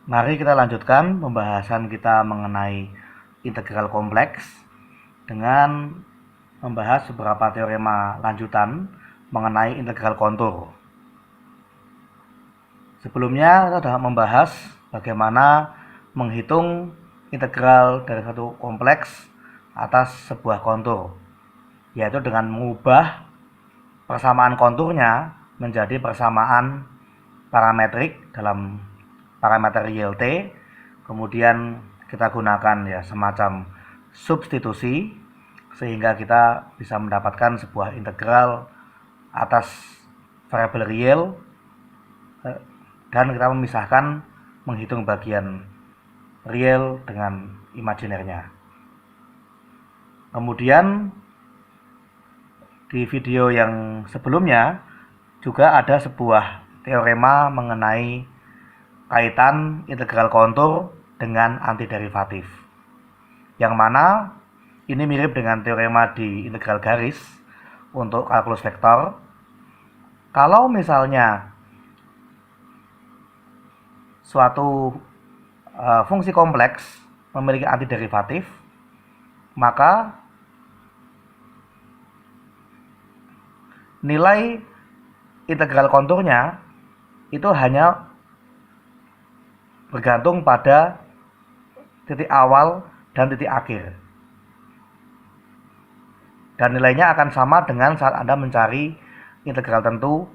Mari kita lanjutkan pembahasan kita mengenai integral kompleks dengan membahas beberapa teorema lanjutan mengenai integral kontur. Sebelumnya kita sudah membahas bagaimana menghitung integral dari satu kompleks atas sebuah kontur, yaitu dengan mengubah persamaan konturnya menjadi persamaan parametrik dalam parameter real t, kemudian kita gunakan ya semacam substitusi sehingga kita bisa mendapatkan sebuah integral atas variabel real, dan kita memisahkan menghitung bagian real dengan imajinernya. Kemudian di video yang sebelumnya juga ada sebuah teorema mengenai kaitan integral kontur dengan antiderivatif, yang mana ini mirip dengan teorema di integral garis untuk kalkulus vektor. Kalau misalnya suatu fungsi kompleks memiliki antiderivatif, maka nilai integral konturnya itu hanya bergantung pada titik awal dan titik akhir, dan nilainya akan sama dengan saat Anda mencari integral tentu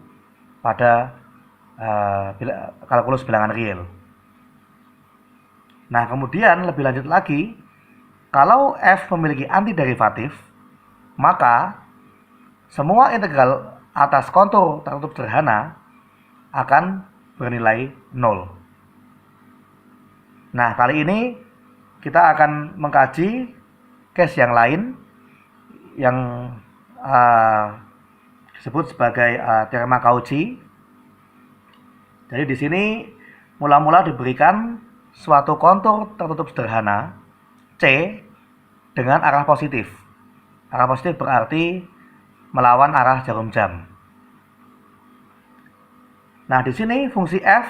pada kalkulus bilangan real. Nah, kemudian lebih lanjut lagi, kalau f memiliki antiderivatif, maka semua integral atas kontur tertutup sederhana akan bernilai 0. Nah, kali ini kita akan mengkaji case yang lain yang disebut sebagai teorema Cauchy. Jadi di sini mula-mula diberikan suatu kontur tertutup sederhana C dengan arah positif. Arah positif berarti melawan arah jarum jam. Nah, di sini fungsi f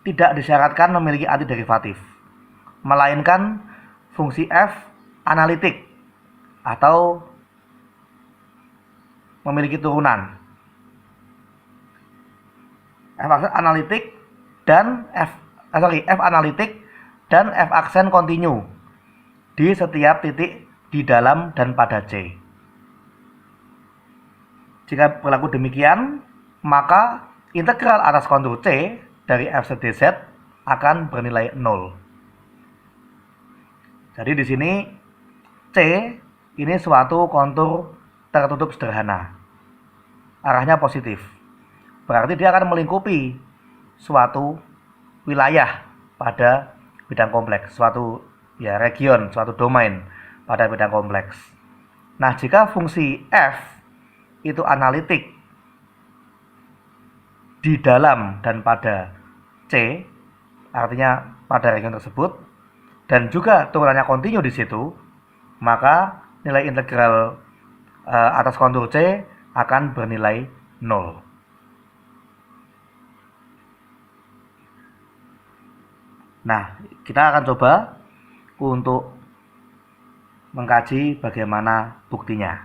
tidak disyaratkan memiliki antiderivatif, melainkan fungsi f analitik atau memiliki turunan. F analitik dan f analitik dan f aksen kontinu di setiap titik di dalam dan pada C. Jika berlaku demikian, maka integral atas kontur C dari f dz akan bernilai 0. Jadi di sini C ini suatu kontur tertutup sederhana. Arahnya positif. Berarti dia akan melingkupi suatu wilayah pada bidang kompleks, suatu region, suatu domain pada bidang kompleks. Nah, jika fungsi f itu analitik di dalam dan pada C, artinya pada region tersebut, dan juga turunannya kontinu di situ, maka nilai integral atas kontur C akan bernilai 0. Nah, kita akan coba untuk mengkaji bagaimana buktinya.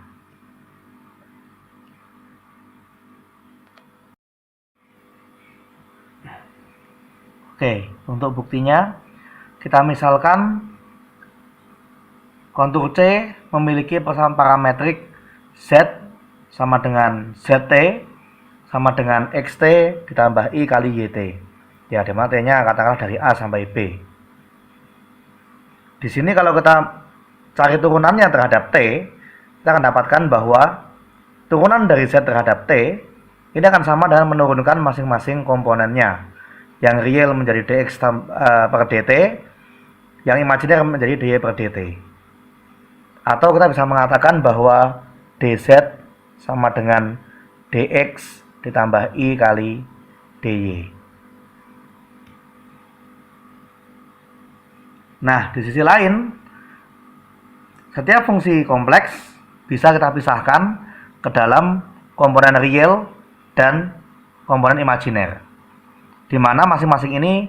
Oke, untuk buktinya kita misalkan kontur C memiliki persamaan parametrik Z sama dengan ZT sama dengan XT ditambah I kali YT. Ya, di mana T-nya katakanlah dari A sampai B. Di sini kalau kita cari turunannya terhadap T, kita akan dapatkan bahwa turunan dari Z terhadap T ini akan sama dengan menurunkan masing-masing komponennya. Yang real menjadi dx per dt, yang imajiner menjadi dy per dt. Atau kita bisa mengatakan bahwa dz sama dengan dx ditambah i kali dy. Nah, di sisi lain, setiap fungsi kompleks bisa kita pisahkan ke dalam komponen real dan komponen imajiner. di mana masing-masing ini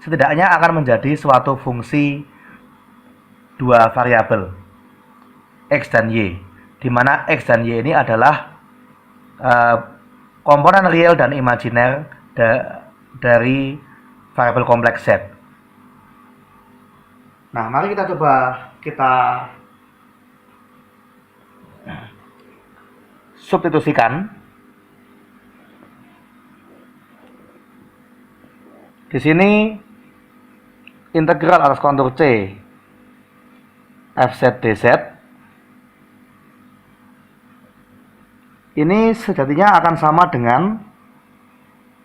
setidaknya akan menjadi suatu fungsi dua variabel, X dan Y, di mana X dan Y ini adalah komponen real dan imajiner dari variabel kompleks Z. Nah, mari kita coba substitusikan. Di sini integral atas kontur C fz dz ini sejatinya akan sama dengan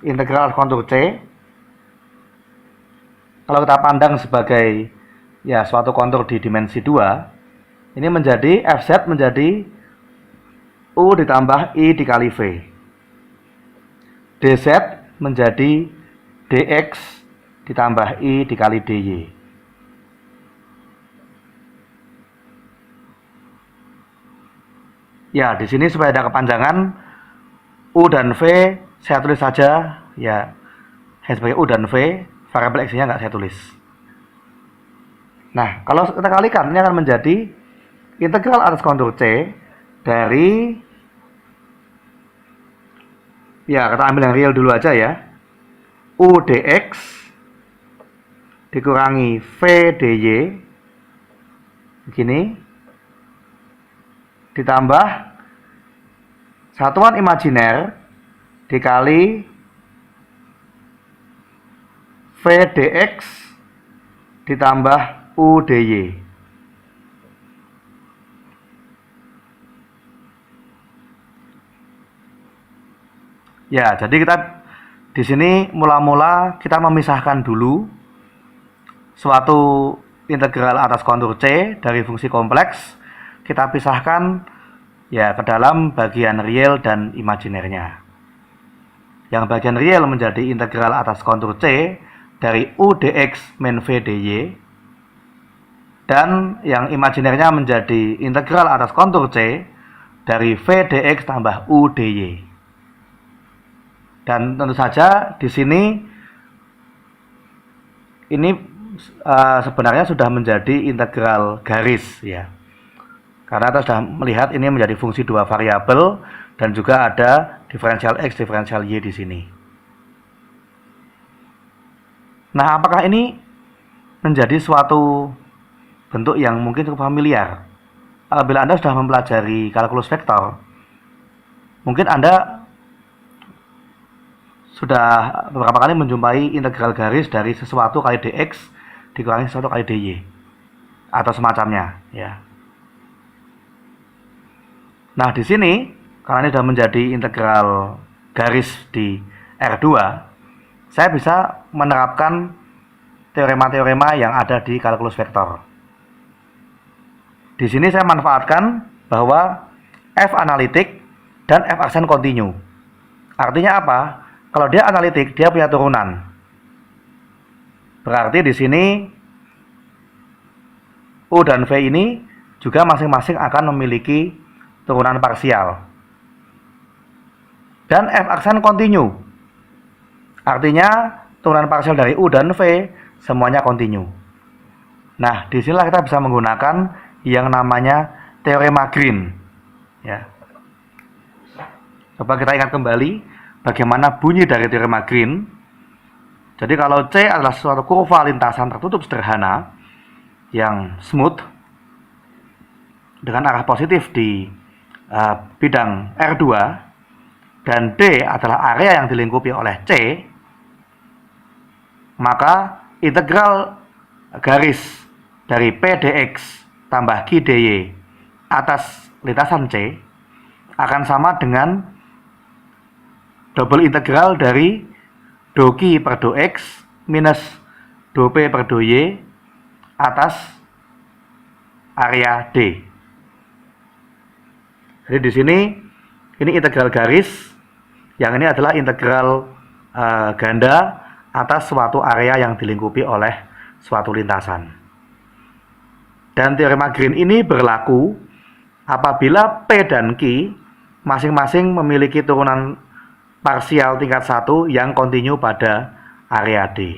integral atas kontur C kalau kita pandang sebagai ya suatu kontur di dimensi 2. Ini menjadi fz menjadi u ditambah i dikali v, dz menjadi dx ditambah i dikali dy. Ya, di sini supaya ada kepanjangan, u dan v saya tulis saja ya sebagai u dan v, variabel x-nya nggak saya tulis. Nah, kalau kita kalikan, ini akan menjadi integral atas kontur C dari, ya kita ambil yang real dulu aja ya, u dx dikurangi v dy, begini, ditambah satuan imajiner dikali v dx ditambah u dy. Ya, jadi kita di sini mula-mula kita memisahkan dulu suatu integral atas kontur C dari fungsi kompleks, kita pisahkan ya ke dalam bagian real dan imajinernya. Yang bagian real menjadi integral atas kontur C dari u dx min v dy, dan yang imajinernya menjadi integral atas kontur C dari v dx tambah u dy. Dan tentu saja di sini ini sebenarnya sudah menjadi integral garis ya. Karena kita sudah melihat ini menjadi fungsi dua variabel dan juga ada diferensial x, diferensial y di sini. Nah, apakah ini menjadi suatu bentuk yang mungkin cukup familiar? Apabila Anda sudah mempelajari kalkulus vektor, mungkin Anda sudah beberapa kali menjumpai integral garis dari sesuatu kali dx dikurangi sesuatu kali dy atau semacamnya ya. Nah, di sini karena ini sudah menjadi integral garis di R2, saya bisa menerapkan teorema-teorema yang ada di kalkulus vektor. Di sini saya manfaatkan bahwa f analitik dan f aksen kontinu. Artinya apa? Kalau dia analitik, dia punya turunan. Berarti di sini u dan v ini juga masing-masing akan memiliki turunan parsial. Dan f aksen kontinu. Artinya turunan parsial dari u dan v semuanya kontinu. Nah, disinilah kita bisa menggunakan yang namanya teorema Green. Ya. Coba kita ingat kembali bagaimana bunyi dari teorema Green. Jadi kalau C adalah suatu kurva lintasan tertutup sederhana yang smooth dengan arah positif di bidang R2 dan D adalah area yang dilingkupi oleh C, maka integral garis dari P dx tambah Q dy atas lintasan C akan sama dengan double integral dari do Q per do x minus do P per do y atas area D. Jadi di sini ini integral garis, yang ini adalah integral ganda atas suatu area yang dilingkupi oleh suatu lintasan. Dan teorema Green ini berlaku apabila P dan Q masing-masing memiliki turunan parsial tingkat 1 yang kontinu pada area D.